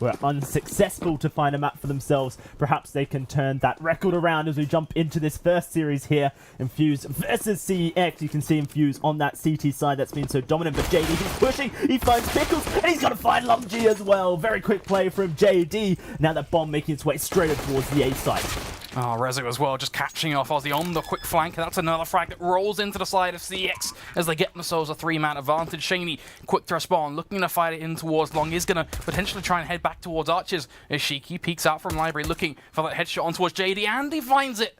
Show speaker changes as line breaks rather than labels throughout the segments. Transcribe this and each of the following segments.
were unsuccessful to find a map for themselves. Perhaps they can turn that record around as we jump into this first series here. Infused versus CeX. You can see Infused on that CT side that's been so dominant, but JD, he's pushing, he finds Pickles, and he's got to find Lumgy as well. Very quick play from JD. Now that bomb making its way straight up towards the A side.
Oh, Rezo as well, just catching off Ozzy on the quick flank. That's another frag that rolls into the side of CeX as they get themselves a 3-man advantage. Shaney, quick to respond, looking to fight it in towards Long. Is going to potentially try and head back towards Archers as Shiki peeks out from Library, looking for that headshot on towards JD, and he finds it.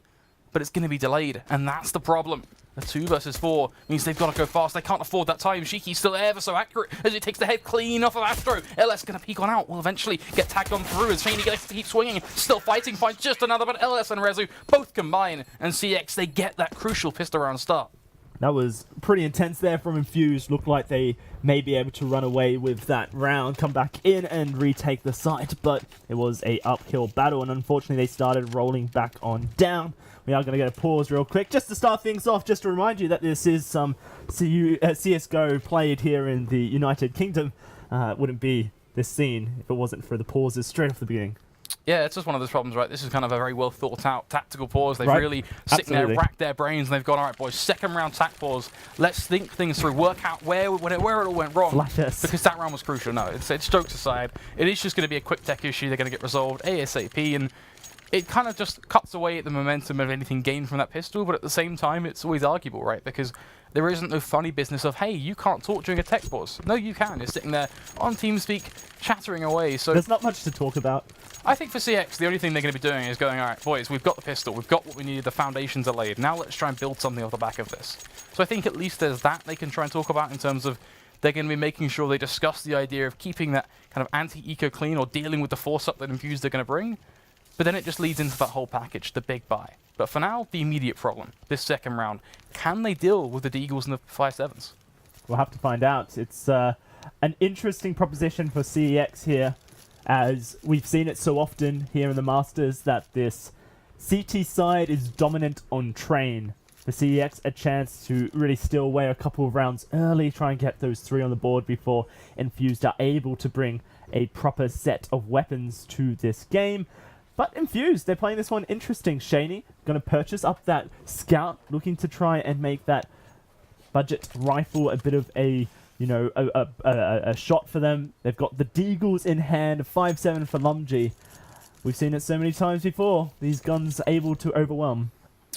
But it's going to be delayed, and that's the problem. A 2 versus 4 means they've got to go fast. They can't afford that time. Shiki's still ever so accurate as he takes the head clean off of Astro. LS going to peek on out. Will eventually get tagged on through as Shaney gets to keep swinging. Still fighting. Finds just another, but LS and Rezu both combine. And CeX, they get that crucial pistol round start.
That was pretty intense there from Infused. Looked like they may be able to run away with that round, come back in and retake the site, but it was a uphill battle, and unfortunately they started rolling back on down. We are going to get a pause real quick just to start things off, just to remind you that this is some CSGO played here in the United Kingdom. It wouldn't be this scene if it wasn't for the pauses straight off the beginning.
Yeah, it's just one of those problems, right? This is kind of a very well thought out tactical pause. They've really sit there, racked their brains, and they've gone, all right, boys, second round tac pause. Let's think things through, work out where it all went wrong. Because that round was crucial. No, it's jokes aside. It is just going to be a quick tech issue. They're going to get resolved ASAP, and it kind of just cuts away at the momentum of anything gained from that pistol, but at the same time, it's always arguable, right? Because there isn't no funny business of, hey, you can't talk during a tech pause. No, you can. You're sitting there on TeamSpeak, chattering away. So
there's not much to talk about.
I think for CeX, the only thing they're going to be doing is going, all right, boys, we've got the pistol, we've got what we needed, the foundations are laid. Now let's try and build something off the back of this. So I think at least there's that they can try and talk about in terms of they're going to be making sure they discuss the idea of keeping that kind of anti-eco clean or dealing with the force up that Infused are going to bring. But then it just leads into that whole package, the big buy. But for now, the immediate problem, this second round, can they deal with the Deagles and the 5-7s?
We'll have to find out. It's an interesting proposition for CeX here, as we've seen it so often here in the Masters that this CT side is dominant on train. For CeX, a chance to really steal away a couple of rounds early, try and get those 3 on the board before Infused are able to bring a proper set of weapons to this game. But Infused, they're playing this one interesting. Shaney going to purchase up that Scout, looking to try and make that budget rifle a bit of a, you know, a shot for them. They've got the Deagles in hand, 5-7 for Lumgy. We've seen it so many times before. These guns are able to overwhelm.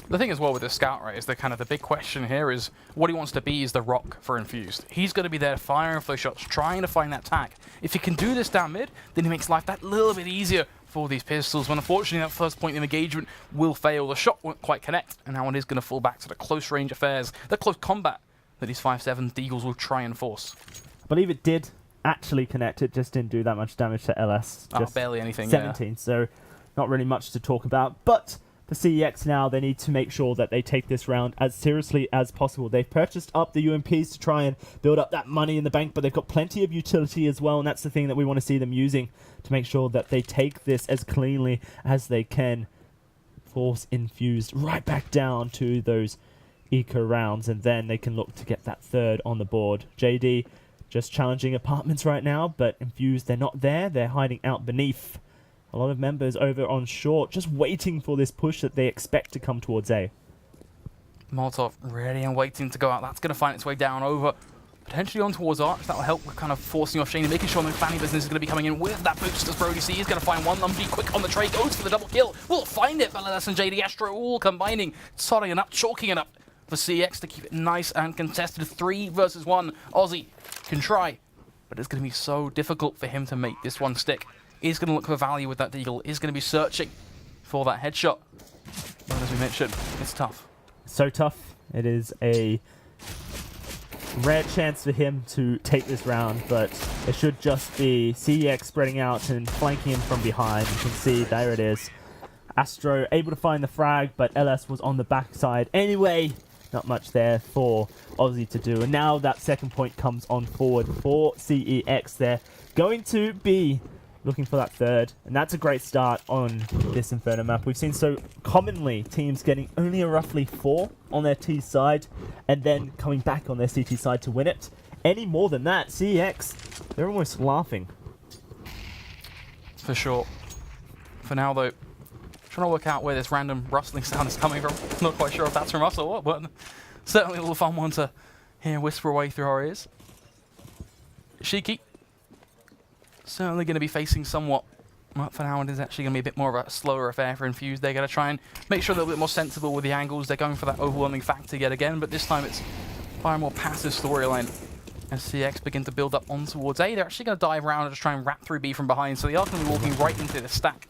The thing as well with the Scout, right, is the big question here is what he wants to be is the rock for Infused. He's going to be there firing off those shots, trying to find that tag. If he can do this down mid, then he makes life that little bit easier for these pistols, when unfortunately that first point of engagement will fail. The shot won't quite connect, and now it is going to fall back to the close range affairs, the close combat that these 5-7 Deagles will try and force.
I believe it did actually connect, it just didn't do that much damage to LS. Just
barely anything,
17, so not really much to talk about. But for CeX now, they need to make sure that they take this round as seriously as possible. They've purchased up the UMPs to try and build up that money in the bank, but they've got plenty of utility as well, and that's the thing that we want to see them using to make sure that they take this as cleanly as they can. Force Infused right back down to those eco rounds, and then they can look to get that 3rd on the board. JD just challenging apartments right now, but Infused, they're not there. They're hiding out beneath. A lot of members over on short, just waiting for this push that they expect to come towards A.
Molotov ready and waiting to go out. That's going to find its way down over, potentially on towards Arch. That will help with kind of forcing off Shaney, making sure the Fanny business is going to be coming in with that boost as Brody C is going to find one. Lumpy quick on the tray, goes for the double kill. Will find it, Beladas and JD Astro all combining, sodding it up, chalking it up for CeX to keep it nice and contested. 3 versus 1. Ozzy can try, but it's going to be so difficult for him to make this one stick. Is going to look for value with that Deagle, is going to be searching for that headshot. But as we mentioned, it's tough.
So tough. It is a rare chance for him to take this round, but it should just be CeX spreading out and flanking him from behind. You can see, there it is. Astro able to find the frag, but LS was on the backside anyway. Not much there for Ozzy to do. And now that second point comes on forward for CeX. They're going to be looking for that 3rd, and that's a great start on this Inferno map. We've seen so commonly teams getting only a roughly 4 on their T side, and then coming back on their CT side to win it. Any more than that, CeX, they're almost laughing.
For sure. For now, though, trying to work out where this random rustling sound is coming from. Not quite sure if that's from us or what, but certainly a little fun one to hear whisper away through our ears. Shiki, certainly going to be facing somewhat. Well, for now, it is actually going to be a bit more of a slower affair for Infused. They're going to try and make sure they're a bit more sensible with the angles. They're going for that overwhelming factor yet again, but this time it's by a more passive storyline. As CeX begin to build up on towards A, they're actually going to dive around and just try and wrap through B from behind, so they are going to be walking right into the stack.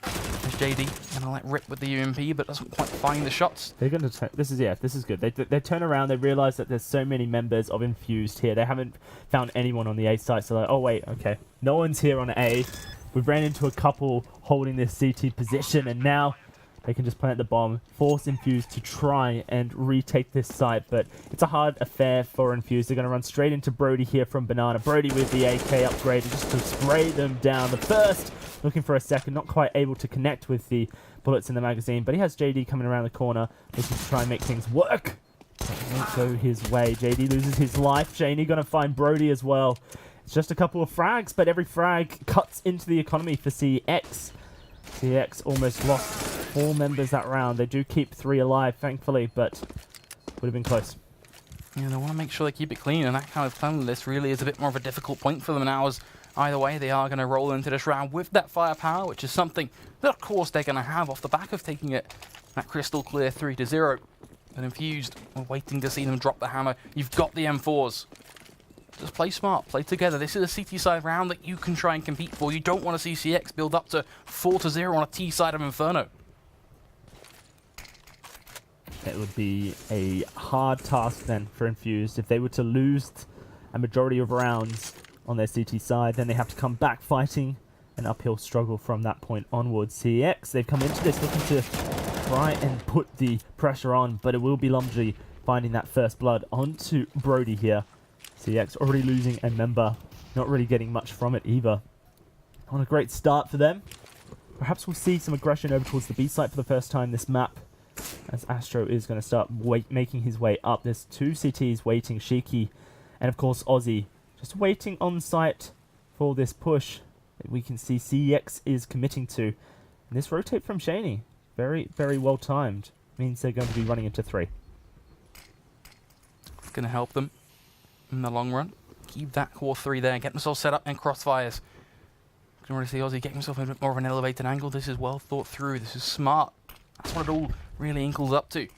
There's JD going to let rip with the UMP, but doesn't quite find the shots.
They're going to this is good. They turn around, they realize that there's so many members of Infused here. They haven't found anyone on the A site, so they're like, oh wait, okay. No one's here on A. We've ran into a couple holding this CT position, and now they can just plant the bomb, force Infused to try and retake this site, but it's a hard affair for Infused. They're going to run straight into Brody here from Banana. Brody with the AK upgrade just to spray them down. The first, looking for a second, not quite able to connect with the bullets in the magazine, but he has JD coming around the corner, looking to try and make things work. It won't go his way. JD loses his life. Janie going to find Brody as well. It's just a couple of frags, but every frag cuts into the economy for CeX. CeX almost lost 4 members that round. They do keep 3 alive, thankfully, but would have been close.
Yeah, they want to make sure they keep it clean, and that kind of cleanliness really is a bit more of a difficult point for them now, as either way they are going to roll into this round with that firepower, which is something that of course they're going to have off the back of taking it that crystal clear 3-0. But Infused, we're waiting to see them drop the hammer. You've got the M4s. Just play smart, play together. This is a CT side round that you can try and compete for. You don't want to see CeX build up to 4-0 on a T side of Inferno.
It would be a hard task then for Infused. If they were to lose a majority of rounds on their CT side, then they have to come back fighting an uphill struggle from that point onwards. CeX, they've come into this looking to try and put the pressure on, but it will be Lumji finding that first blood onto Brody here. CeX already losing a member, not really getting much from it either. On a great start for them. Perhaps we'll see some aggression over towards the B site for the first time this map, as Astro is going to start making his way up. There's 2 CTs waiting, Shiki and of course Aussie, just waiting on site for this push that we can see CeX is committing to. And this rotate from Shaney, very, very well timed. Means they're going to be running into 3.
It's going to help them in the long run. Keep that core 3 there, get themselves set up in crossfires. You can already see Aussie getting himself a bit more of an elevated angle. This is well thought through, this is smart. That's what it all really inkles up to.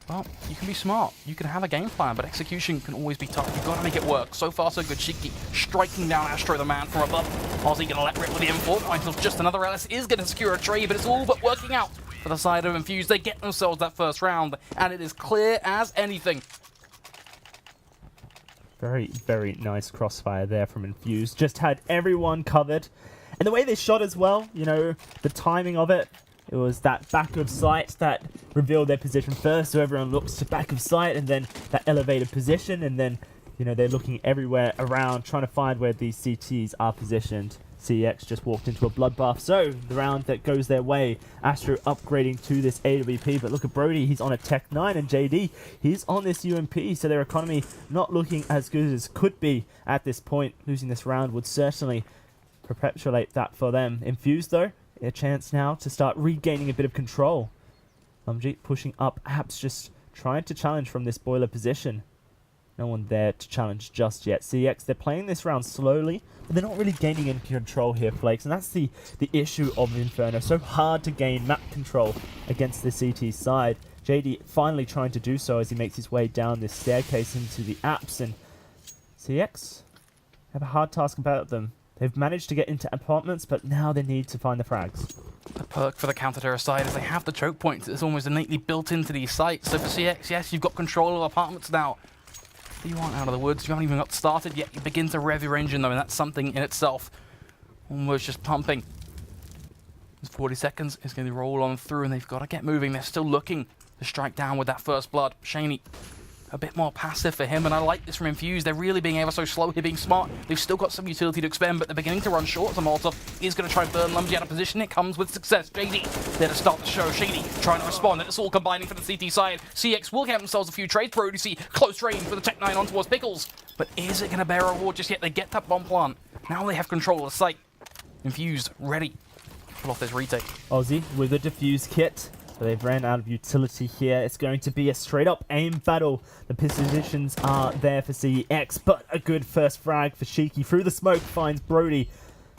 Well, you can be smart, you can have a game plan, but execution can always be tough. You've got to make it work. So far so good. Shiki striking down Astro the man from above. Aussie going to let rip with the M4. Finds just another LS, is going to secure a trade, but it's all but working out for the side of Infused. They get themselves that first round, and it is clear as anything.
Very, very nice crossfire there from Infused. Just had everyone covered. And the way they shot as well, you know, the timing of it, it was that back of sight that revealed their position first. So everyone looks to back of sight and then that elevated position. And then, you know, they're looking everywhere around trying to find where these CTs are positioned. CeX just walked into a bloodbath. So the round that goes their way, Astro upgrading to this AWP. But look at Brody, he's on a Tech 9, and JD, he's on this UMP. So their economy not looking as good as could be at this point. Losing this round would certainly perpetuate that for them. Infused though, a chance now to start regaining a bit of control. Lumji pushing up, Apps just trying to challenge from this boiler position. No one there to challenge just yet. CeX, they're playing this round slowly, but they're not really gaining any control here, Flakes. And that's the issue of Inferno. So hard to gain map control against the CT side. JD finally trying to do so as he makes his way down this staircase into the apps. And CeX have a hard task about them. They've managed to get into apartments, but now they need to find the frags.
The perk for the counter-terror side is they have the choke points. It's almost innately built into these sites. So for CeX, yes, you've got control of apartments now. You aren't out of the woods, you haven't even got started yet. You begin to rev your engine though, and that's something in itself. Almost just pumping. 40 seconds is going to roll on through, and they've got to get moving. They're still looking to strike down with that first blood. Shaney, a bit more passive for him, and I like this from Infused. They're really being ever so slow here, being smart. They've still got some utility to expend, but they're beginning to run short. Molotov is going to try and burn Lumji out of position. It comes with success. JD there to start the show. Shady trying to respond, and it's all combining for the CT side. CeX will get themselves a few trades. Brody see close range for the Tech 9 on towards Pickles. But is it going to bear reward just yet? They get that bomb plant. Now they have control of the site. Infused, ready. Pull off this retake.
Aussie with a defuse kit. But they've ran out of utility here. It's going to be a straight-up aim battle. The positions are there for CeX, but a good first frag for Shiki. Through the smoke, finds Brody.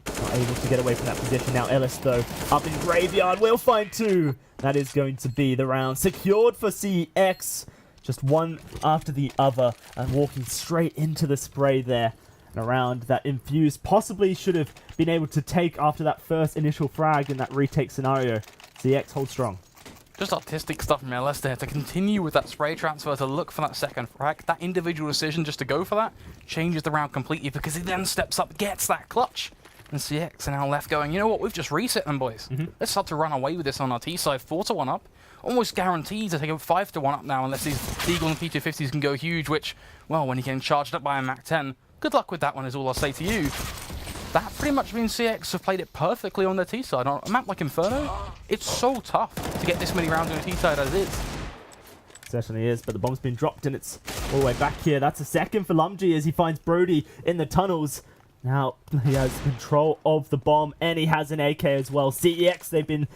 Not able to get away from that position. Now Ellis, though, up in Graveyard, will find two. That is going to be the round secured for CeX. Just one after the other, and walking straight into the spray there. And around that Infused possibly should have been able to take after that first initial frag in that retake scenario. CeX hold strong.
Just artistic stuff from LS there to continue with that spray transfer to look for that second frag. That individual decision just to go for that changes the round completely because he then steps up, gets that clutch. And CeX are now left going, you know what, we've just reset them, boys. Let's start to run away with this on our T side. 4-1 up. Almost guaranteed to take a 5-1 up now unless these Deagle and P250s can go huge, which, well, when you're getting charged up by a Mac 10, good luck with that one is all I'll say to you. That pretty much means CeX have played it perfectly on their T side. On a map like Inferno, it's so tough to get this many rounds on a T side as is.
Certainly is, but the bomb's been dropped and it's all the way back here. That's a second for Lumji as he finds Brody in the tunnels. Now he has control of the bomb and he has an AK as well. CeX, they've been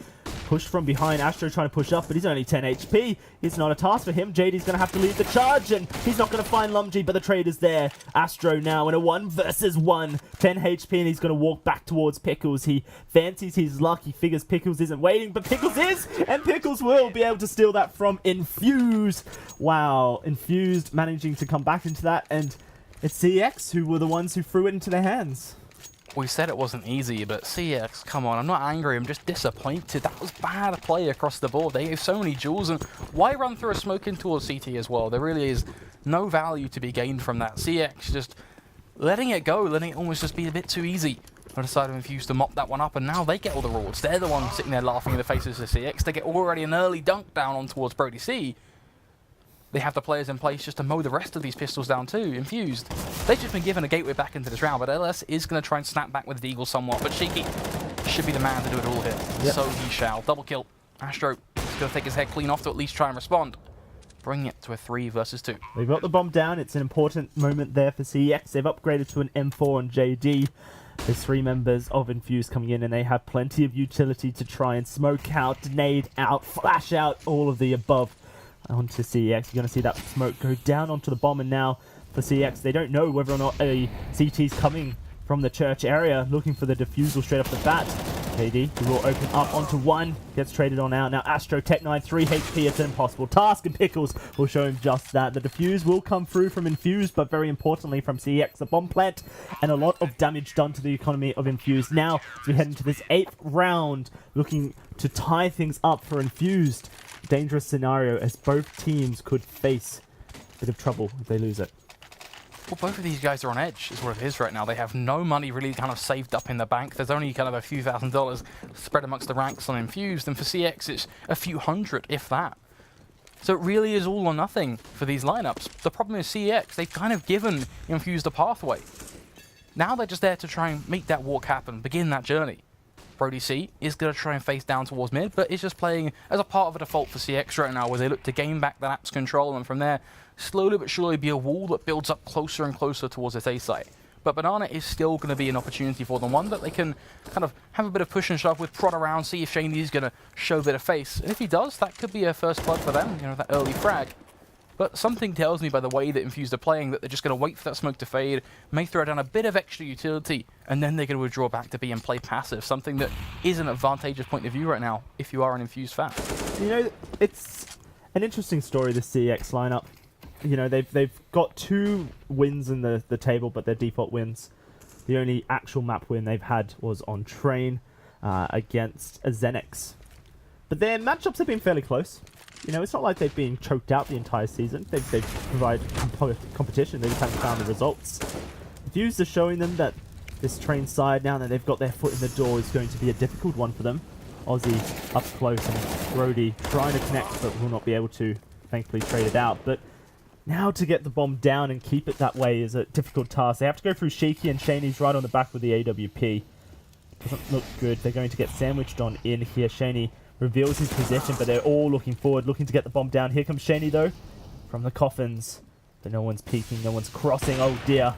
pushed from behind. Astro trying to push up, but he's only 10 HP. It's not a task for him. JD's going to have to lead the charge, and he's not going to find Lumji, but the trade is there. Astro now in a 1 versus 1. 10 HP, and he's going to walk back towards Pickles. He fancies his luck. He figures Pickles isn't waiting, but Pickles is, and Pickles will be able to steal that from Infused. Wow, Infused managing to come back into that, and it's CeX who were the ones who threw it into their hands.
We said it wasn't easy, but CeX, come on, I'm not angry, I'm just disappointed. That was bad play across the board. They gave so many jewels, and why run through a smoke in towards CT as well? There really is no value to be gained from that. CeX just letting it go, letting it almost just be a bit too easy. I decided to Infuse to mop that one up, and now they get all the rewards. They're the ones sitting there laughing in the faces of CeX. They get already an early dunk down on towards Brody C. They have the players in place just to mow the rest of these pistols down too. Infused. They've just been given a gateway back into this round, but LS is going to try and snap back with the Deagle somewhat. But Shiki should be the man to do it all here. Yep. So he shall. Double kill. Astro is going to take his head clean off to at least try and respond. Bring it to a 3 versus 2.
They've got the bomb down. It's an important moment there for CeX. They've upgraded to an M4 on JD. There's 3 members of Infused coming in, and they have plenty of utility to try and smoke out, nade out, flash out, all of the above. Onto CeX, you're going to see that smoke go down onto the bomb, and now for CeX, they don't know whether or not a CT's coming from the church area, looking for the defusal straight off the bat. KD, who will open up onto 1, gets traded on out. Now Astro, Tech 9, 3 HP, it's an impossible task, and Pickles will show him just that. The defuse will come through from Infused, but very importantly from CeX, a bomb plant, and a lot of damage done to the economy of Infused. Now, as we head into this 8th round, looking to tie things up for Infused. Dangerous scenario as both teams could face a bit of trouble if they lose it.
Well, both of these guys are on edge, is what it is right now. They have no money really kind of saved up in the bank. There's only kind of a few $1,000s spread amongst the ranks on Infused, and for CeX, it's a few hundred, if that. So it really is all or nothing for these lineups. The problem is CeX, they've kind of given Infused a pathway. Now they're just there to try and make that walk happen, begin that journey. Brody C is going to try and face down towards mid, but is just playing as a part of a default for CeX right now, where they look to gain back that app's control, and from there, slowly but surely be a wall that builds up closer and closer towards its A site. But Banana is still going to be an opportunity for them, one that they can kind of have a bit of push and shove with, prod around, see if Shaney is going to show a bit of face. And if he does, that could be a first blood for them, you know, that early frag. But something tells me by the way that Infused are playing that they're just going to wait for that smoke to fade, may throw down a bit of extra utility, and then they're going to withdraw back to be and play passive, something that is an advantageous point of view right now if you are an Infused fan.
You know, it's an interesting story, this CeX lineup. You know, they've got 2 wins in the table, but they're default wins. The only actual map win they've had was on Train against a Xenix. But their matchups have been fairly close. You know, it's not like they've been choked out the entire season. They've provided competition. They just haven't found the results. Infused are showing them that this Train side, now that they've got their foot in the door, is going to be a difficult one for them. Aussie up close, and Brody trying to connect, but will not be able to, thankfully, trade it out. But now to get the bomb down and keep it that way is a difficult task. They have to go through Shiki, and Shaney's right on the back with the AWP. Doesn't look good. They're going to get sandwiched on in here. Shaney reveals his position, but they're all looking forward, looking to get the bomb down. Here comes Shaney, though, from the coffins. But no one's peeking, no one's crossing. Oh, dear.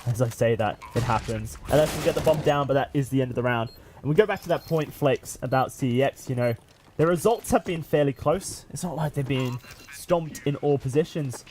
As I say that, it happens. LS will get the bomb down, but that is the end of the round. And we go back to that point, Flakes, about CEX, you know. Their results have been fairly close. It's not like they've been stomped in all positions.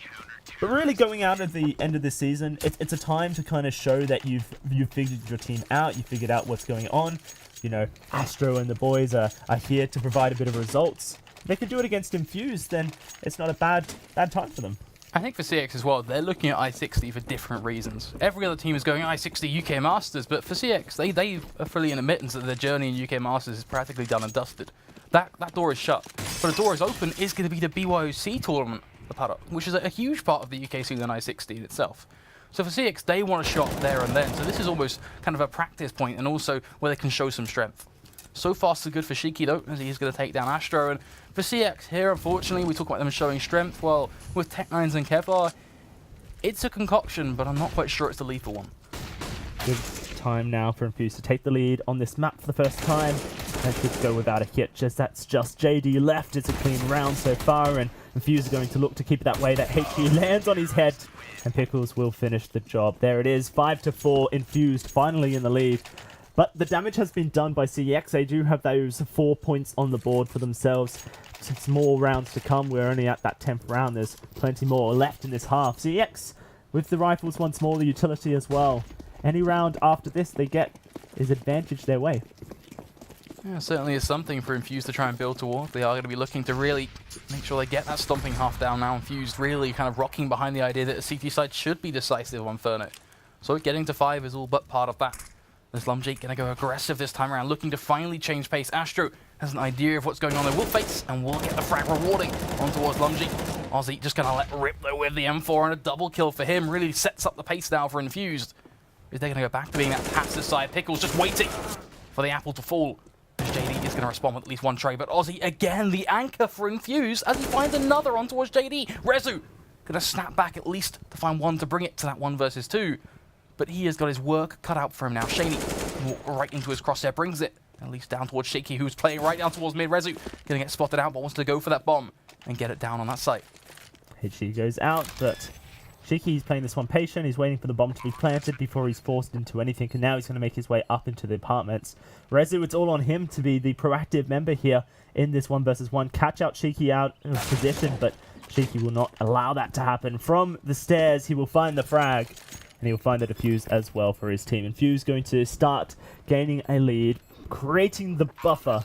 But really going out at the end of this season, it's a time to kind of show that you've figured your team out, you figured out what's going on. You know, Astro and the boys are here to provide a bit of results. If they can do it against Infused, then it's not a bad time for them.
I think for CeX as well, they're looking at I-60 for different reasons. Every other team is going I-60 UK Masters, but for CeX, they are fully in admittance that their journey in UK Masters is practically done and dusted. That door is shut, but the door is open is going to be the BYOC tournament, which is a huge part of the UK scene in I-60 in itself. So for CeX, they want a shot there and then, so this is almost kind of a practice point and also where they can show some strength. So far so good for Shiki though, as he's going to take down Astro, and for CeX here, unfortunately, we talk about them showing strength. Well, with Tech9s and Kevlar, it's a concoction, but I'm not quite sure it's the lethal one.
Good time now for Infused to take the lead on this map for the first time. And could go without a hitch, as that's just JD left. It's a clean round so far, and Infused is going to look to keep it that way. That HE lands on his head, and Pickles will finish the job. There it is, 5-4, Infused finally in the lead. But the damage has been done by CEX. They do have those 4 points on the board for themselves. 6 more rounds to come. We're only at that 10th round. There's plenty more left in this half. CEX with the rifles once more, the utility as well. Any round after this they get is advantage their way.
Yeah, certainly is something for Infused to try and build towards. They are going to be looking to really make sure they get that stomping half down now. Infused really kind of rocking behind the idea that the CT side should be decisive on Fernet. So getting to 5 is all but part of that. There's Lumji going to go aggressive this time around, looking to finally change pace. Astro has an idea of what's going on there. Will face and will get the frag rewarding on towards Lumji. Ozzy just going to let rip though with the M4, and a double kill for him. Really sets up the pace now for Infused. Is they going to go back to being that passive side? Pickles just waiting for the apple to fall. JD is going to respond with at least one trade, but Ozzy again, the anchor for Infused, as he finds another on towards JD. Rezu going to snap back at least to find one to bring it to that 1 versus 2. But he has got his work cut out for him now. Shaney right into his crosshair, brings it at least down towards Shaky, who's playing right down towards mid. Rezu going to get spotted out, but wants to go for that bomb and get it down on that site.
HG goes out, but Shiki's playing this one patient. He's waiting for the bomb to be planted before he's forced into anything, and now he's going to make his way up into the apartments. Rezu, it's all on him to be the proactive member here in this 1 versus 1. Catch out Shiki out of position, but Shiki will not allow that to happen. From the stairs, he will find the frag, and he will find the defuse as well for his team. Infused going to start gaining a lead, creating the buffer.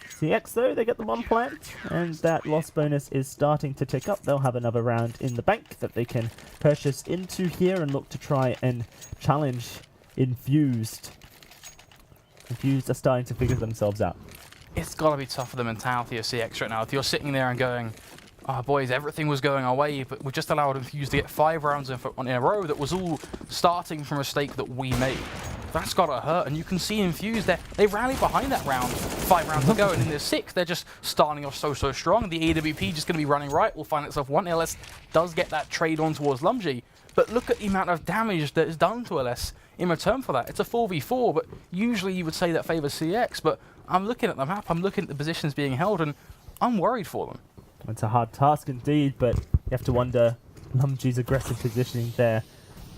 CeX, though, they get the bomb plant, and that loss bonus is starting to tick up. They'll have another round in the bank that they can purchase into here and look to try and challenge Infused. Infused are starting to figure themselves out.
It's got to be tough for the mentality of CeX right now. If you're sitting there and going, oh, boys, everything was going our way, but we just allowed Infused to get 5 rounds in a row that was all starting from a mistake that we made. That's got to hurt, and you can see Infused there. They rallied behind that round 5 rounds ago, and in the 6th, they're just starting off so strong. The AWP just going to be running right. Will find itself 1. LS does get that trade on towards Lumji, but look at the amount of damage that is done to LS in return for that. It's a 4v4, but usually you would say that favors CeX, but I'm looking at the map, I'm looking at the positions being held, and I'm worried for them.
It's a hard task indeed, but you have to wonder Lumji's aggressive positioning there,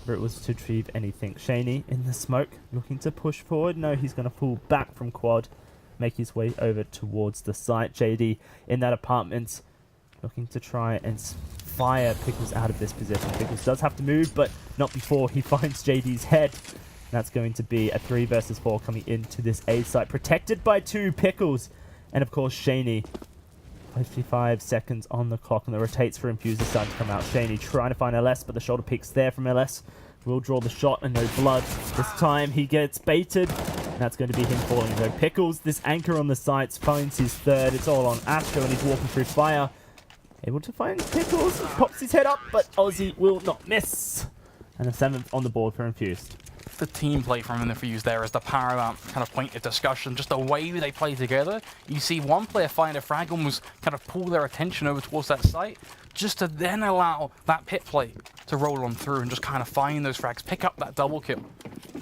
where it was to retrieve anything. Shaney in the smoke, looking to push forward. No, he's going to pull back from quad, make his way over towards the site. JD in that apartment, looking to try and fire Pickles out of this position. Pickles does have to move, but not before he finds JD's head. That's going to be a 3 versus 4 coming into this A site, protected by 2 Pickles, and of course Shaney. 55 seconds on the clock, and the rotates for Infused is starting to come out. Shaney trying to find LS, but the shoulder pick's there from LS. Will draw the shot, and no blood. This time he gets baited, and that's going to be him falling. Though Pickles, this anchor on the sights, finds his 3rd. It's all on Astro, and he's walking through fire. Able to find Pickles, pops his head up, but Aussie will not miss. And a 7th on the board for Infused.
The team play from Infused there is the paramount kind of point of discussion. Just the way they play together. You see one player find a frag, almost kind of pull their attention over towards that site, just to then allow that pit play to roll on through and just kind of find those frags, pick up that double kill.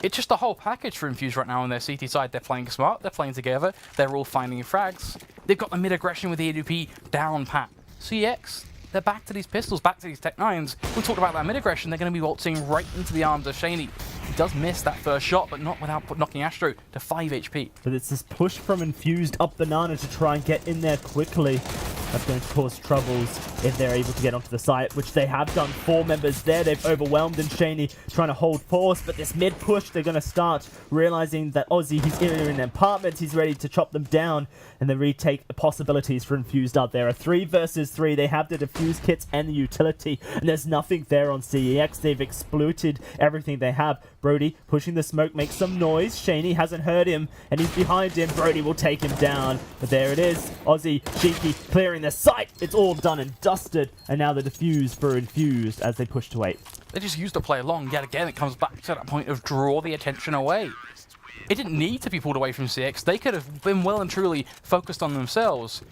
It's just a whole package for Infused right now on their CT side. They're playing smart, they're playing together, they're all finding frags. They've got the mid-aggression with the AWP down pat. CeX, they're back to these pistols, back to these Tech 9s. We talked about that mid-aggression, they're going to be waltzing right into the arms of Shaney. He does miss that first shot, but not without knocking Astro to 5 HP.
But it's this push from Infused up Banana to try and get in there quickly. That's going to cause troubles if they're able to get onto the site, which they have done. 4 members there. They've overwhelmed and Shaney trying to hold force, but this mid push, they're going to start realizing that Aussie, he's in an apartment, he's ready to chop them down, and then retake the possibilities for Infused up there. A 3 versus 3. They have the defuse kits and the utility, and there's nothing there on CEX. They've exploited everything they have. Brody pushing the smoke, makes some noise. Shaney hasn't heard him, and he's behind him. Brody will take him down, but there it is. Aussie, Cheeky, clearing the site. It's all done and dusted, and now the defuse for Infused as they push to 8.
They just used to play along. Yet again, it comes back to that point of draw the attention away. It didn't need to be pulled away from CeX. They could have been well and truly focused on themselves.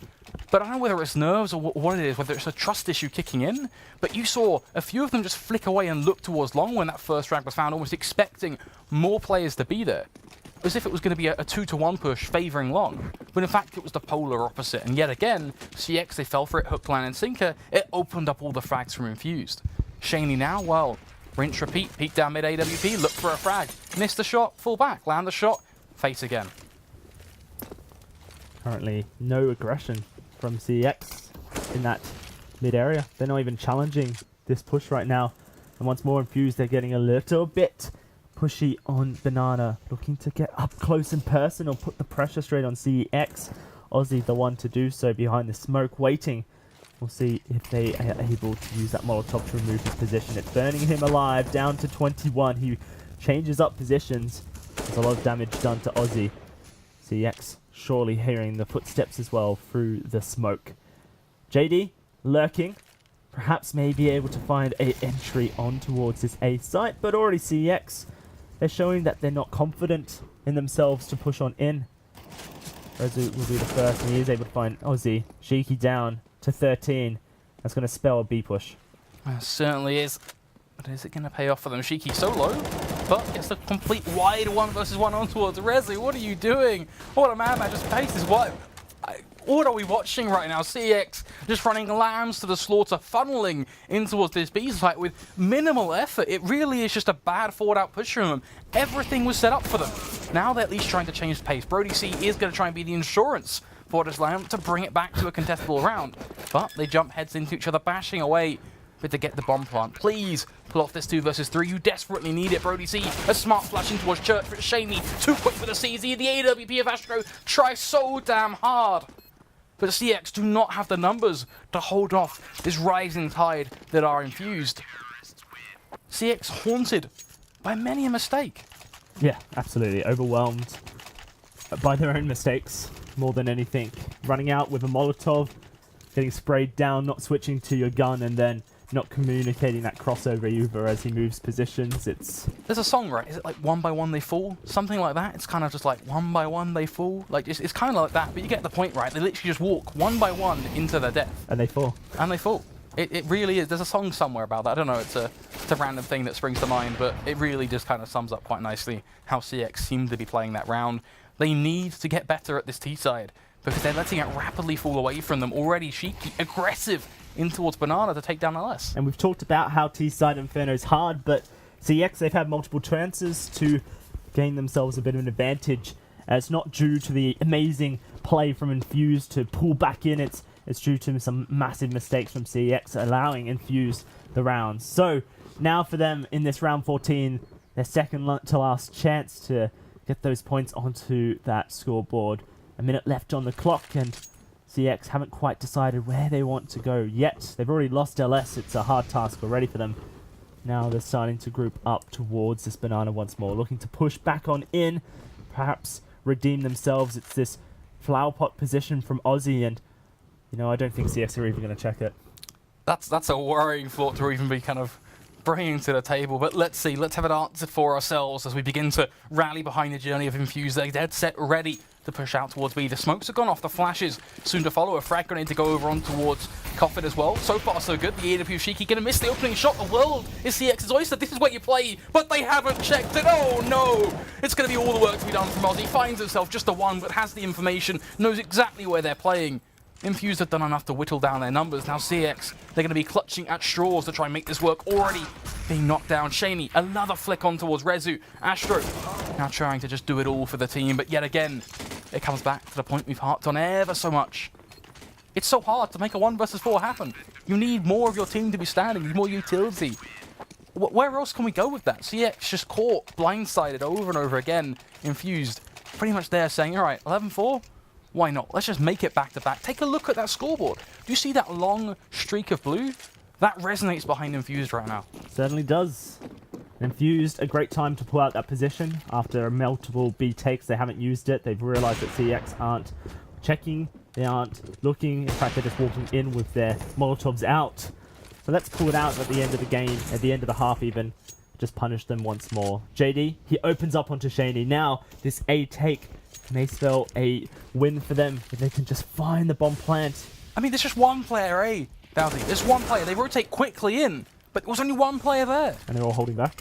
But I don't know whether it's nerves or what it is, whether it's a trust issue kicking in, but you saw a few of them just flick away and look towards long when that first frag was found, almost expecting more players to be there. As if it was going to be a 2-to-1 push favouring long. But in fact, it was the polar opposite. And yet again, CeX, they fell for it, hook, line, and sinker. It opened up all the frags from Infused. Shaney now, well, rinse, repeat, peek down mid AWP, look for a frag. Miss the shot, fall back, land the shot, face again.
Currently, no aggression from CEX in that mid area. They're not even challenging this push right now. And once more Infused, they're getting a little bit pushy on Banana, looking to get up close and personal, put the pressure straight on CEX. Aussie, the one to do so behind the smoke, waiting. We'll see if they are able to use that Molotov to remove his position. It's burning him alive, down to 21. He changes up positions. There's a lot of damage done to Aussie. CEX surely hearing the footsteps as well through the smoke. JD lurking. Perhaps may be able to find an entry on towards this A site, but already CEX, they're showing that they're not confident in themselves to push on in. Rezu will be the first, and he is able to find Aussie. Sheiky down to 13. That's going to spell a B push.
It certainly is. But is it going to pay off for them? Sheiky so low, but gets a complete wide 1 versus 1 on towards Rezu. What are you doing? What a man that just paces. What are we watching right now? CEX just running lambs to the slaughter, funneling in towards this B site with minimal effort. It really is just a bad forward out push from them. Everything was set up for them. Now they're at least trying to change the pace. Brody C is going to try and be the insurance for this lamb to bring it back to a contestable round. But they jump heads into each other, bashing away. But to get the bomb plant, please pull off this 2 versus 3. You desperately need it. Brody C, a smart flash in towards Church, but Shaney too quick for the CZ. The AWP of Astro tries so damn hard. But CeX do not have the numbers to hold off this rising tide that are Infused. CeX haunted by many a mistake.
Yeah, absolutely. Overwhelmed by their own mistakes more than anything. Running out with a Molotov, getting sprayed down, not switching to your gun, and then not communicating that crossover either as he moves positions.
There's a song, right? Is it like 1 by 1 they fall? Something like that. It's kind of just like 1 by 1 they fall. Like it's kind of like that, but you get the point, right? They literally just walk 1 by 1 into their death.
And they fall.
And they fall. It really is. There's a song somewhere about that. I don't know. It's a random thing that springs to mind, but it really just kind of sums up quite nicely how CeX seem to be playing that round. They need to get better at this T side because they're letting it rapidly fall away from them. Already Sheiky, aggressive in towards Banana to take down LS.
And we've talked about how T-side Inferno is hard, but CeX, they've had multiple chances to gain themselves a bit of an advantage. It's not due to the amazing play from Infused to pull back in. It's due to some massive mistakes from CeX, allowing Infused the rounds. So now for them in this round 14, their second to last chance to get those points onto that scoreboard. A minute left on the clock, and CeX haven't quite decided where they want to go yet. They've already lost LS. It's a hard task already for them. Now they're starting to group up towards this Banana once more, looking to push back on in, perhaps redeem themselves. It's this flower pot position from Aussie, and you know, I don't think CeX are even going to check it.
That's a worrying thought to even be kind of bringing to the table, but let's see. Let's have an answer for ourselves as we begin to rally behind the journey of Infused. They're dead set, ready to push out towards B. The smokes have gone off, the flashes soon to follow. A frag grenade to go over on towards Coffin as well. So far, so good. The AWP Sheiky gonna miss the opening shot. The world is CX's oyster. This is where you play, but they haven't checked it. Oh no! It's gonna be all the work to be done from Aussie. Finds himself just a 1, but has the information, knows exactly where they're playing. Infused have done enough to whittle down their numbers. Now CeX, they're going to be clutching at straws to try and make this work. Already being knocked down. Shaney, another flick on towards Rezu. Astro, now trying to just do it all for the team. But yet again, it comes back to the point we've harped on ever so much. It's so hard to make a 1 versus 4 happen. You need more of your team to be standing, you need more utility. Where else can we go with that? CeX just caught, blindsided over and over again. Infused, pretty much there saying, all right, 11-4, why not? Let's just make it back-to-back. Take a look at that scoreboard. Do you see that long streak of blue? That resonates behind Infused right now.
Certainly does. Infused, a great time to pull out that position. After multiple B takes, they haven't used it. They've realized that CeX aren't checking. They aren't looking. In fact, they're just walking in with their Molotovs out. So let's pull it out at the end of the game, at the end of the half even. Just punish them once more. JD, he opens up onto Shaney. Now, this A take may spell a win for them if they can just find the bomb plant.
I mean, there's just one player, eh, Bounty? There's one player. They rotate quickly in, but there was only one player there.
And they're all holding back.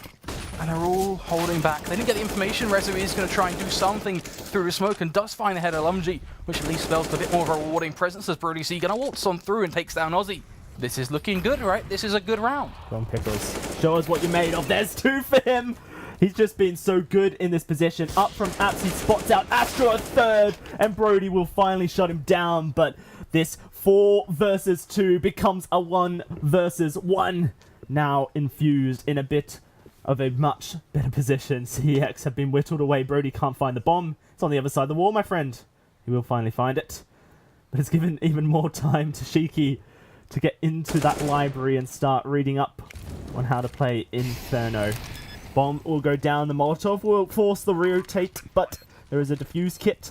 And they're all holding back. They didn't get the information. Rezu is going to try and do something through the smoke and does find the head of Lumji, which at least spells a bit more of a rewarding presence as Brody C going to waltz on through and takes down Ozzy. This is looking good, right? This is a good round.
Go on, Pickles. Show us what you're made of. There's 2 for him. He's just been so good in this position. Up from Apps, he spots out Astro a third, and Brody will finally shut him down. But this 4 versus 2 becomes a 1 versus 1. Now Infused in a bit of a much better position. CeX have been whittled away. Brody can't find the bomb. It's on the other side of the wall, my friend. He will finally find it. But it's given even more time to Shiki to get into that library and start reading up on how to play Inferno. Bomb will go down. The Molotov will force the rotate, but there is a defuse kit,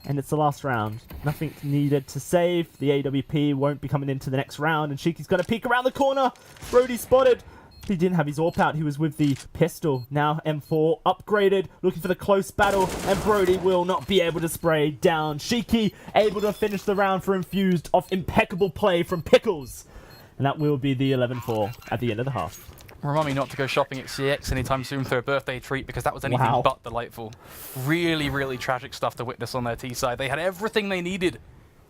and it's the last round. Nothing needed to save. The AWP won't be coming into the next round, and Shiki's going to peek around the corner. Brody spotted. He didn't have his AWP out. He was with the pistol. Now M4 upgraded, looking for the close battle, and Brody will not be able to spray down. Shiki able to finish the round for Infused off impeccable play from Pickles. And that will be the 11-4 at the end of the half.
Remind me not to go shopping at CeX anytime soon for a birthday treat, because that was anything but delightful. Really, really tragic stuff to witness on their T side. They had everything they needed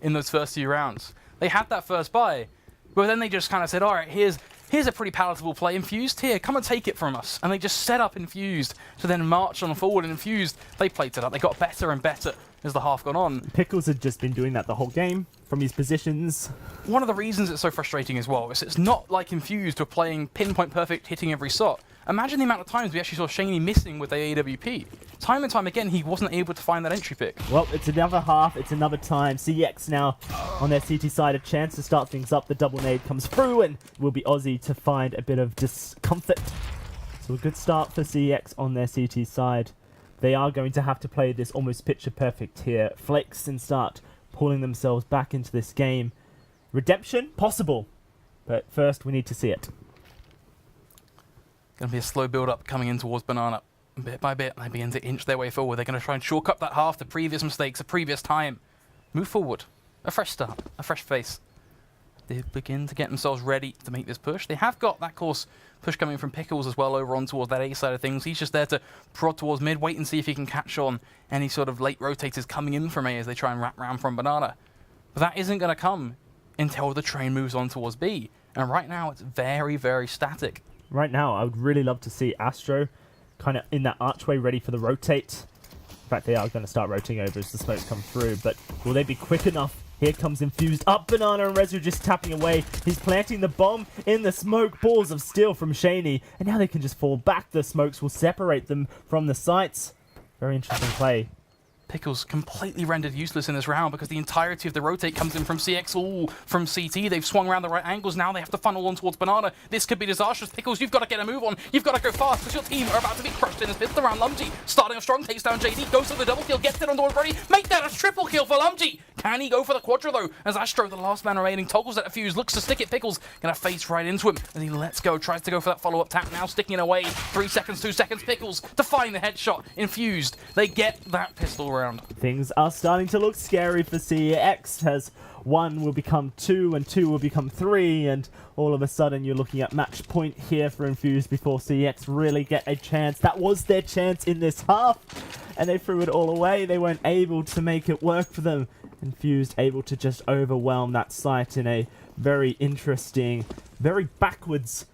in those first few rounds. They had that first buy, but then they just kind of said, all right, here's a pretty palatable play. Infused, here, come and take it from us. And they just set up Infused to then march on forward. And Infused, they played it up. They got better and better as the half gone on.
Pickles had just been doing that the whole game from his positions. One
of the reasons it's so frustrating as well is it's not like Infused were playing pinpoint perfect, hitting every shot. Imagine the amount of times we actually saw Shaney missing with the AWP. Time and time again, he wasn't able to find that entry pick.
Well, it's another half, it's another time. CeX now on their CT side, a chance to start things up. The double nade comes through, and it will be Aussie to find a bit of discomfort. So a good start for CeX on their CT side. They are going to have to play this almost picture perfect here. Flex and start pulling themselves back into this game. Redemption? Possible. But first, we need to see it.
Going to be a slow build-up coming in towards Banana. Bit by bit, they begin to inch their way forward. They're going to try and chalk up that half, the previous mistakes, the previous time. Move forward. A fresh start. A fresh face. They begin to get themselves ready to make this push. They have got that course push coming from Pickles as well over on towards that A side of things. He's just there to prod towards mid, wait and see if he can catch on any sort of late rotators coming in from A as they try and wrap round from Banana. But that isn't going to come until the train moves on towards B. And right now, it's very, very static.
Right now, I would really love to see Astro kind of in that archway ready for the rotate. In fact, they are going to start rotating over as the smokes come through, but will they be quick enough? Here comes Infused up Banana, and Rezu just tapping away. He's planting the bomb in the smoke. Balls of steel from Shaney, and now they can just fall back. The smokes will separate them from the sights. Very interesting play.
Pickles completely rendered useless in this round because the entirety of the rotate comes in from CeX, all from CT. They've swung around the right angles. Now they have to funnel on towards Banana. This could be disastrous. Pickles, you've got to get a move on. You've got to go fast because your team are about to be crushed in this pistol round. Lumji starting a strong, takes down JD, goes for the double kill, gets it on towards Brody. Make that a triple kill for Lumji. Can he go for the quadra though? As Astro, the last man remaining, toggles at a fuse, looks to stick it. Pickles gonna face right into him as he lets go, tries to go for that follow-up tap. Now sticking away. 3 seconds, 2 seconds. Pickles to find the headshot. Infused. They get that pistol round.
Things are starting to look scary for CeX as 1 will become 2 and 2 will become 3, and all of a sudden you're looking at match point here for Infused before CeX really get a chance. That was their chance in this half. and they threw it all away. They weren't able to make it work for them. Infused able to just overwhelm that site in a very interesting, very backwards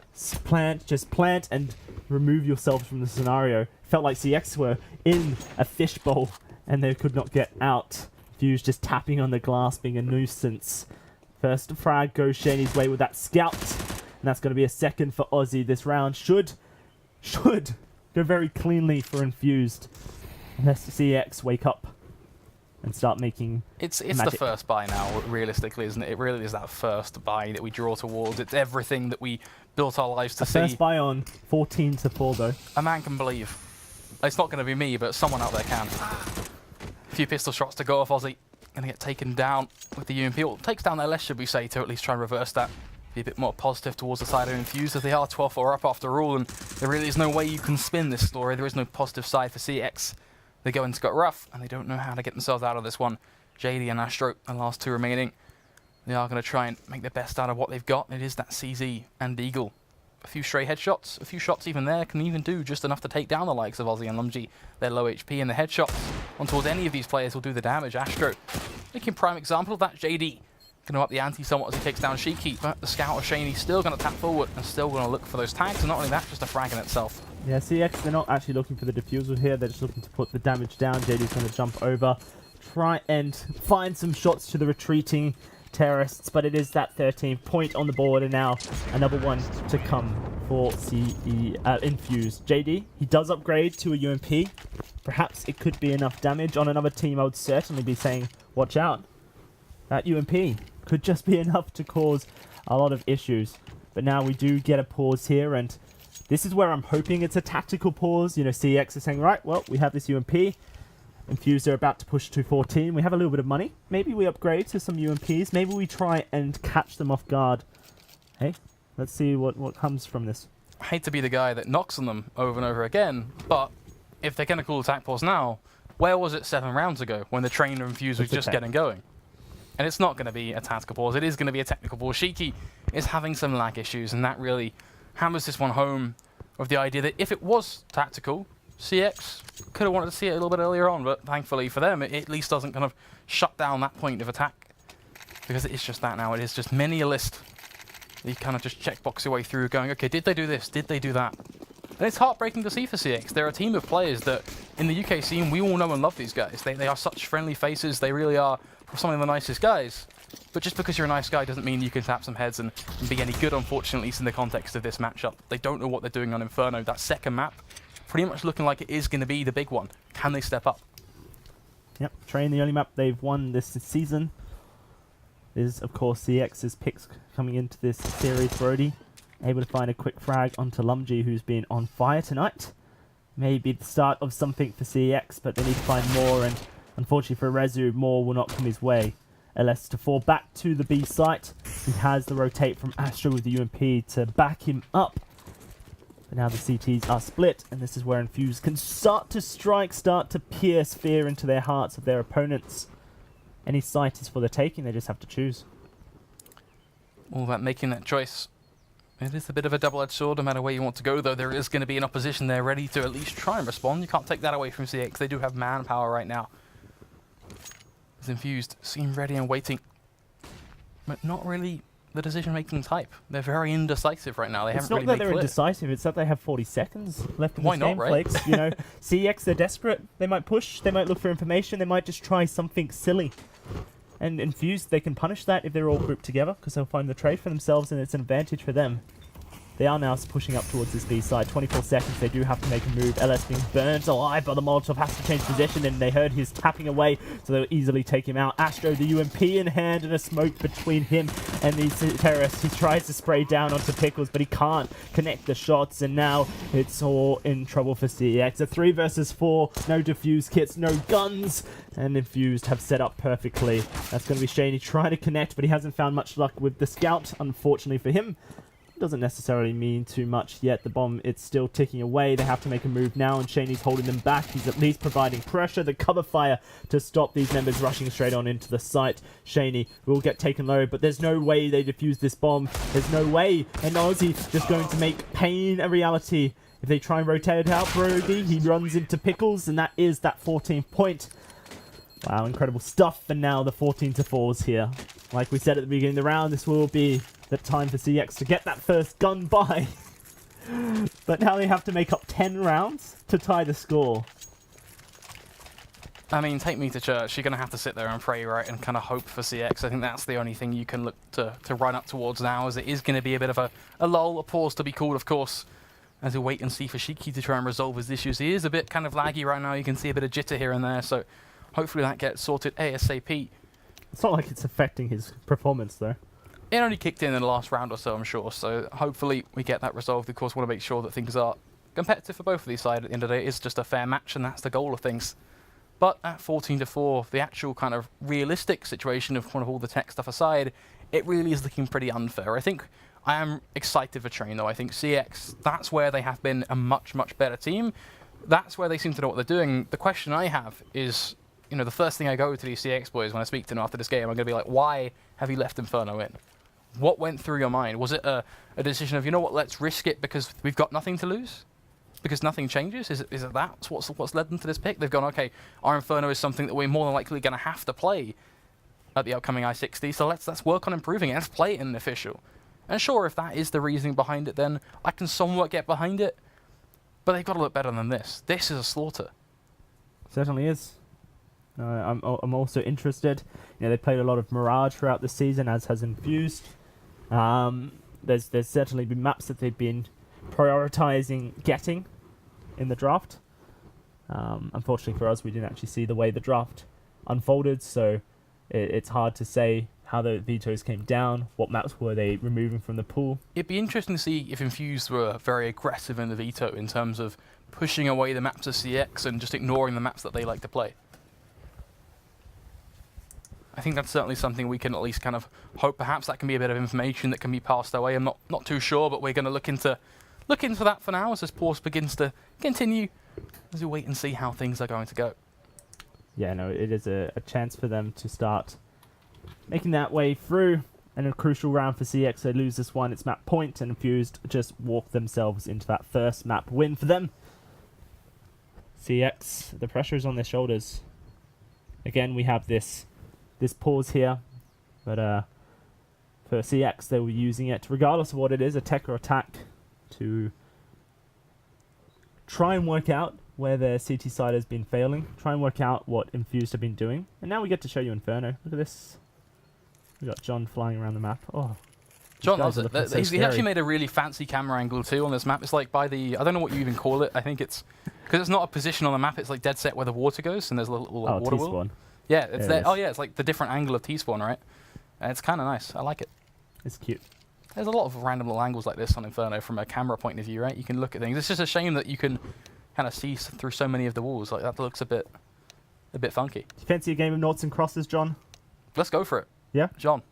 plant. Just plant and remove yourself from the scenario. Felt like CeX were in a fishbowl and they could not get out. Infused just tapping on the glass, being a nuisance. First frag goes Shane's way with that scout. And that's going to be a second for Aussie. This round should go very cleanly for Infused. Unless CeX wake up and start making
It's
magic.
the first buy now, realistically, isn't it? It really is that first buy that we draw towards. It's everything that we built our lives to see.
First buy on 14-4 though.
A man can believe. It's not going to be me, but someone out there can. A few pistol shots to go off Aussie. Going to get taken down with the UMP. Well, takes down their less, should we say, to at least try and reverse that. Be a bit more positive towards the side of Infused, as they are 12-4 up after all, and there really is no way you can spin this story. There is no positive side for CeX. They go into Scott Rough, and they don't know how to get themselves out of this one. JD and Astro, the last two remaining. They are going to try and make the best out of what they've got. It is that CZ and Eagle. A few stray headshots, a few shots even there can even do just enough to take down the likes of Aussie and Lumji. They're low HP, and the headshots on towards any of these players will do the damage. Astro, making prime example of that. JD going to up the ante somewhat as he takes down Shiki, but the scout of Shaney still going to tap forward and still going to look for those tags, and not only that, just a frag in itself.
Yeah, CeX, they're not actually looking for the defusal here, they're just looking to put the damage down. JD's going to jump over, try and find some shots to the retreating terrorists, but it is that 13th point on the board, and now another one to come for Infused. JD, he does upgrade to a UMP. Perhaps it could be enough damage. On another team, I would certainly be saying, watch out. That UMP could just be enough to cause a lot of issues. But now we do get a pause here, and this is where I'm hoping it's a tactical pause. You know, CeX is saying, right, well, we have this UMP. Infused are about to push to 14. We have a little bit of money. Maybe we upgrade to some UMPs. Maybe we try and catch them off guard. Hey, let's see what comes from this.
I hate to be the guy that knocks on them over and over again, but if they're going to call attack pause now, where was it 7 rounds ago when the train of Infused was just getting going? And it's not going to be a tactical pause, it is going to be a technical pause. Shiki is having some lag issues, and that really hammers this one home of the idea that if it was tactical, CeX could have wanted to see it a little bit earlier on, but thankfully for them, it at least doesn't kind of shut down that point of attack. Because it is just that now, it is just many a list. You kind of just checkbox your way through going, okay, did they do this? Did they do that? And it's heartbreaking to see for CeX. They're a team of players that, in the UK scene, we all know and love these guys. They are such friendly faces, they really are some of the nicest guys. But just because you're a nice guy doesn't mean you can tap some heads and be any good, unfortunately, at least in the context of this matchup. They don't know what they're doing on Inferno. That second map, pretty much looking like it is going to be the big one. Can they step up?
Yep, Train, the only map they've won this season is, of course, CX's picks coming into this series. Brody able to find a quick frag onto Lumji, who's been on fire tonight. Maybe the start of something for CX, but they need to find more, and unfortunately for Rezu, more will not come his way. LS to fall back to the B site. He has the rotate from Astro with the UMP to back him up. But now the CTs are split, and this is where Infused can start to strike, start to pierce fear into their hearts of their opponents. Any site is for the taking, they just have to choose.
All about making that choice. It is a bit of a double-edged sword, no matter where you want to go, though. There is going to be an opposition there ready to at least try and respond. You can't take that away from CeX. They do have manpower right now. As Infused seem ready and waiting, but not really the decision-making type. They're very indecisive right now. They haven't really made clear.
It's not that they're indecisive, it's that they have 40 seconds left in
Why
this
not,
game,
right?
Flakes. You know, CeX, they're desperate. They might push, they might look for information, they might just try something silly. And Infused, they can punish that if they're all grouped together, because they'll find the trade for themselves, and it's an advantage for them. They are now pushing up towards this B side. 24 seconds, they do have to make a move. LS being burned alive, but the Molotov has to change position, and they heard his tapping away, so they'll easily take him out. Astro, the UMP in hand, and a smoke between him and these terrorists. He tries to spray down onto Pickles, but he can't connect the shots, and now it's all in trouble for CeX. A 3 versus 4, no defuse kits, no guns, and Infused have set up perfectly. That's going to be Shaney trying to connect, but he hasn't found much luck with the scout, unfortunately for him. Doesn't necessarily mean too much yet. The bomb, it's still ticking away. They have to make a move now, and Shaney's holding them back. He's at least providing pressure, the cover fire to stop these members rushing straight on into the site. Shaney will get taken low, but there's no way they defuse this bomb. There's no way. And Aussie just going to make pain a reality. If they try and rotate it out, Brody, he runs into Pickles, and that is that 14th point. Wow, incredible stuff. And now the 14-4s here. Like we said at the beginning of the round, this will be the time for CeX to get that first gun by. But now they have to make up 10 rounds to tie the score.
I mean, take me to church. You're going to have to sit there and pray, right, and kind of hope for CeX. I think that's the only thing you can look to run up towards now, as it is going to be a bit of a lull, a pause to be called, of course, as we wait and see for Shiki to try and resolve his issues. He is a bit kind of laggy right now. You can see a bit of jitter here and there, so hopefully that gets sorted ASAP.
It's not like it's affecting his performance, though.
It only kicked in the last round or so, I'm sure, so hopefully we get that resolved. Of course, want to make sure that things are competitive for both of these sides. At the end of the day, it's just a fair match, and that's the goal of things. But at 14-4, the actual kind of realistic situation of kind of all the tech stuff aside, it really is looking pretty unfair. I think I am excited for Train, though. I think CeX, that's where they have been a much, much better team. That's where they seem to know what they're doing. The question I have is, you know, the first thing I go to these CeX boys when I speak to them after this game, I'm going to be like, why have you left Inferno in? What went through your mind? Was it a decision of, you know what, let's risk it because we've got nothing to lose? Because nothing changes? Is it that? What's led them to this pick? They've gone, okay, our Inferno is something that we're more than likely going to have to play at the upcoming I-60, so let's work on improving it. Let's play it in an official. And sure, if that is the reasoning behind it, then I can somewhat get behind it. But they've got to look better than this. This is a slaughter.
Certainly is. I'm also interested. You know, they played a lot of Mirage throughout the season, as has Infused. There's certainly been maps that they've been prioritizing getting in the draft. Unfortunately for us, we didn't actually see the way the draft unfolded, so it's hard to say how the vetoes came down, what maps were they removing from the pool.
It'd be interesting to see if Infused were very aggressive in the veto in terms of pushing away the maps of CeX and just ignoring the maps that they like to play. I think that's certainly something we can at least kind of hope perhaps that can be a bit of information that can be passed away. I'm not too sure, but we're going to look into that for now as this pause begins to continue as we wait and see how things are going to go.
Yeah, no, it is a chance for them to start making that way through. And a crucial round for CeX. They lose this one, it's map point, and Infused just walk themselves into that first map win for them. CeX, the pressure is on their shoulders. Again, we have this pause here, but for CeX, they were using it, regardless of what it is, attack or attack, to try and work out where their CT side has been failing, try and work out what Infused have been doing, and now we get to show you Inferno. Look at this. We got John flying around the map. Oh,
John loves it. He actually made a really fancy camera angle too on this map. It's like by the, I don't know what you even call it. I think it's, because it's not a position on the map, it's like dead set where the water goes, and there's a little water wheel. Yeah, it's there. Oh yeah, it's like the different angle of T-spawn, right? And it's kind of nice. I like it.
It's cute.
There's a lot of random little angles like this on Inferno from a camera point of view, right? You can look at things. It's just a shame that you can kind of see through so many of the walls. Like that looks a bit funky.
Do you fancy a game of noughts and crosses, John?
Let's go for it.
Yeah,
John.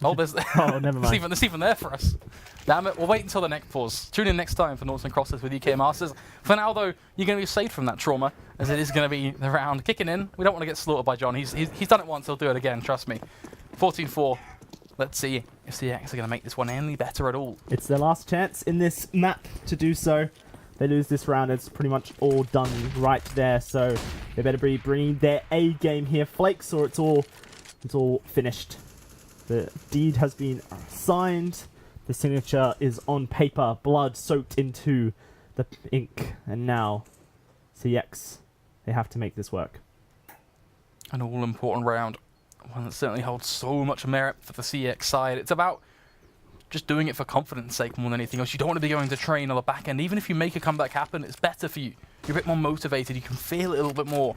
Oh, there's
oh, never mind.
It's even there for us. Damn it. We'll wait until the next pause. Tune in next time for Noughts and Crosses with UK Masters. For now, though, you're going to be saved from that trauma, as it is going to be the round kicking in. We don't want to get slaughtered by John. He's done it once. He'll do it again. Trust me. 14-4. Let's see if CeX are going to make this one any better at all.
It's their last chance in this map to do so. They lose this round, it's pretty much all done right there. So they better be bringing their A game here, Flakes, or it's all finished. The deed has been signed. The signature is on paper, blood soaked into the ink. And now, CeX, they have to make this work.
An all-important round. One that certainly holds so much merit for the CeX side. It's about just doing it for confidence sake more than anything else. You don't want to be going to train on the back end. Even if you make a comeback happen, it's better for you. You're a bit more motivated. You can feel it a little bit more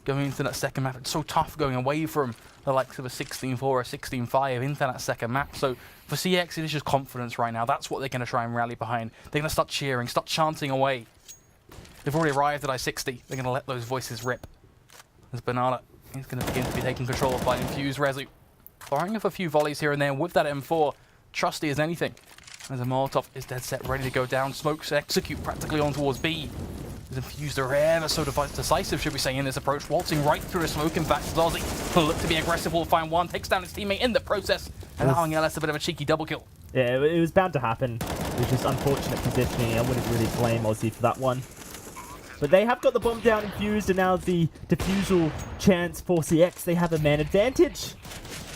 going into that second map. It's so tough going away from the likes of a 16-4 or a 16-5 into that second map. So for CeX, it is just confidence right now. That's what they're going to try and rally behind. They're going to start cheering, start chanting away. They've already arrived at I-60. They're going to let those voices rip. There's Banana. He's going to begin to be taken control of by Infused Rezu. Firing off a few volleys here and there with that M4. Trusty as anything. As a Molotov is dead set, ready to go down. Smokes execute practically on towards B. Infused are ever so decisive, should we say, in this approach. Waltzing right through the smoke. In fact, Zozzy will look to be aggressive, will find one, takes down his teammate in the process, allowing LS a bit of a cheeky double kill.
Yeah, it was bound to happen. It was just unfortunate positioning. I wouldn't really blame Aussie for that one. But they have got the bomb down Infused, and now the defusal chance for CeX. They have a man advantage.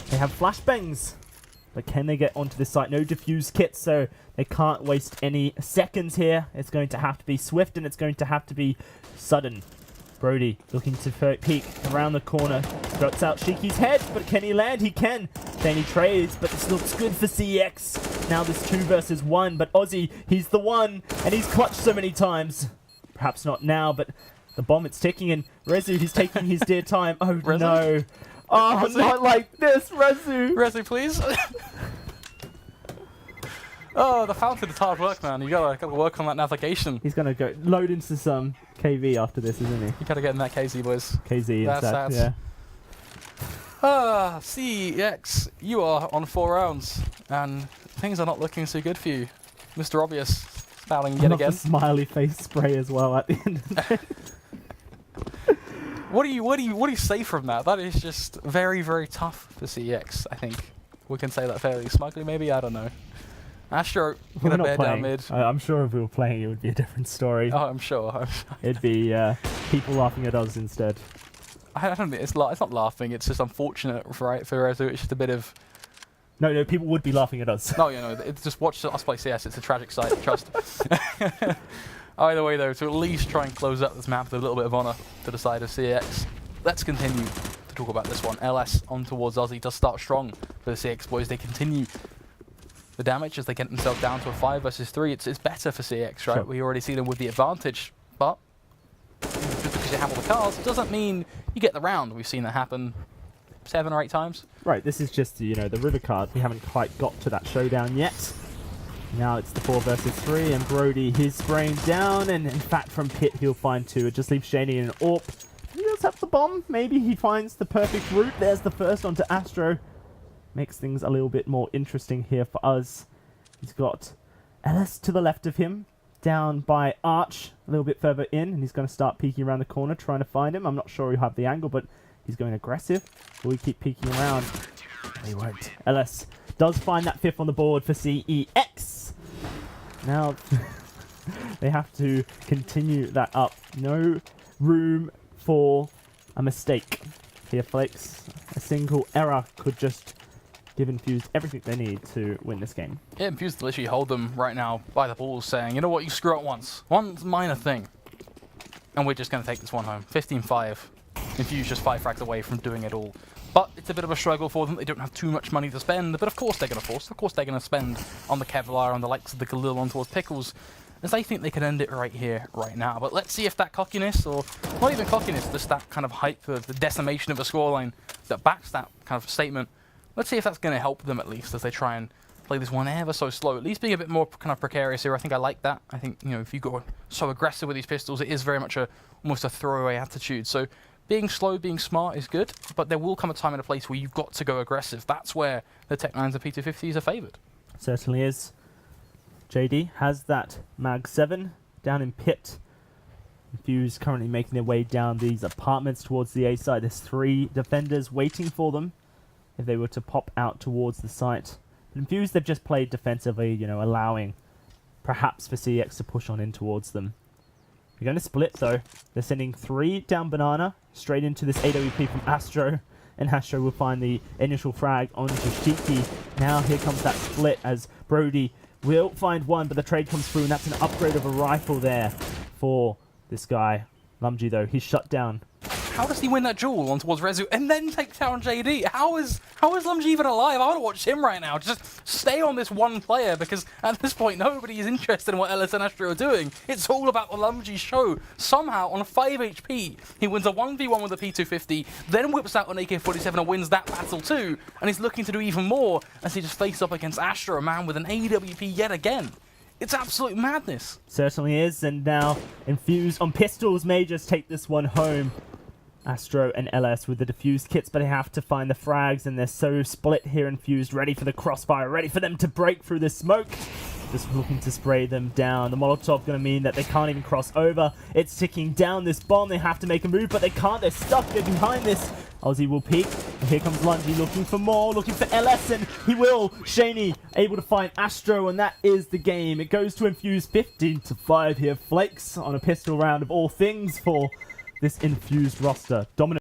They have flashbangs. But can they get onto this site? No defuse kits, so they can't waste any seconds here. It's going to have to be swift, and it's going to have to be sudden. Brody looking to peek around the corner. Throws out Shiki's head, but can he land? He can. Then he trades, but this looks good for CeX. Now this 2 versus 1, but Aussie, he's the one, and he's clutched so many times. Perhaps not now, but the bomb, it's ticking, and Rezu, he's taking his dear time. Oh,
Rezu?
no. Oh,
Rezu?
not like this, Rezu.
Rezu, please. Oh, the fountain is hard work, man. You gotta work on that navigation.
He's gonna go load into some KV after this, isn't he?
You gotta get in that KZ, boys.
KZ
That's
instead,
sad.
yeah.
CeX, you are on 4 rounds, and things are not looking so good for you. Mr. Obvious, fouling
I
yet
love
again.
the smiley face spray as well at the end of the day.
What do you say from that? That is just very, very tough for CeX, I think. We can say that fairly smugly, maybe? I don't know. Astro,
We're
gonna
not
bear down
playing.
mid.
I'm sure if we were playing, it would be a different story.
Oh, I'm sure.
It'd be people laughing at us instead.
I don't think it's not laughing. It's just unfortunate, right? For Rezu, it's just a bit of.
No, people would be laughing at us.
No, it's just watch us play CS. It's a tragic sight. Trust. Either way, though, to at least try and close up this map with a little bit of honor to the side of CeX. Let's continue to talk about this one. LS on towards Aussie does start strong for the CeX boys. They continue the damage as they get themselves down to a 5 versus 3. It's better for CeX, right?
Sure.
We already see them with the advantage, but just because you have all the cars doesn't mean you get the round. We've seen that happen 7 or 8 times.
Right, this is just, the river card. We haven't quite got to that showdown yet. Now it's the 4 versus 3, and Brody, he's spraying down, and in fact from pit he'll find 2. It just leaves Shani in an AWP. He does have the bomb. Maybe he finds the perfect route. There's the first onto Astro. Makes things a little bit more interesting here for us. He's got LS to the left of him, down by Arch, a little bit further in, and he's going to start peeking around the corner, trying to find him. I'm not sure he'll have the angle, but he's going aggressive. Will he keep peeking around? He won't. LS does find that 5th on the board for CeX. Now, they have to continue that up. No room for a mistake here, Flakes. A single error could just give Infused everything they need to win this game.
Yeah, Infused literally hold them right now by the balls, saying, you know what, you screw up once. One minor thing. And we're just going to take this one home. 15-5. Infused just 5 frags away from doing it all. But it's a bit of a struggle for them. They don't have too much money to spend, but of course they're going to force. Of course they're going to spend on the Kevlar, on the likes of the Galil, on towards Pickles, as they think they can end it right here, right now. But let's see if that cockiness, or not even cockiness, just that kind of hype of the decimation of a scoreline that backs that kind of statement. Let's see if that's going to help them at least as they try and play this one ever so slow. At least being a bit more kind of precarious here. I think I like that. I think, if you go so aggressive with these pistols, it is very much almost a throwaway attitude. So being slow, being smart is good, but there will come a time and a place where you've got to go aggressive. That's where the Tech-9s and P250s are favoured.
Certainly is. JD has that Mag 7 down in pit. Infused currently making their way down these apartments towards the A side. There's 3 defenders waiting for them if they were to pop out towards the site. But Infused, they've just played defensively, allowing perhaps for CeX to push on in towards them. They're going to split though. They're sending 3 down Banana, straight into this AWP from Astro, and Astro will find the initial frag onto Shiki. Now here comes that split as Brody will find one, but the trade comes through, and that's an upgrade of a rifle there for this guy. Lumji though, he's shut down.
How does he win that duel on towards Rezu and then take down JD? How is Lumji even alive? I want to watch him right now. Just stay on this one player, because at this point nobody is interested in what LS and Astro are doing. It's all about the Lumji show. Somehow on 5 HP he wins a 1v1 with a P250, then whips out an AK-47 and wins that battle too. And he's looking to do even more as he just faces up against Astro, a man with an AWP yet again. It's absolute madness.
Certainly is, and now Infused on pistols may just take this one home. Astro and LS with the defused kits, but they have to find the frags, and they're so split here. Infused, ready for the crossfire, ready for them to break through the smoke. Just looking to spray them down. The Molotov going to mean that they can't even cross over. It's ticking down this bomb. They have to make a move, but they can't. They're stuck. They're behind this Ozzy will peek. And here comes Lungy looking for more, looking for LS, and he will. Shaney able to find Astro, and that is the game. It goes to Infused 15-5 here. Flakes on a pistol round of all things for this Infused roster. Dominant.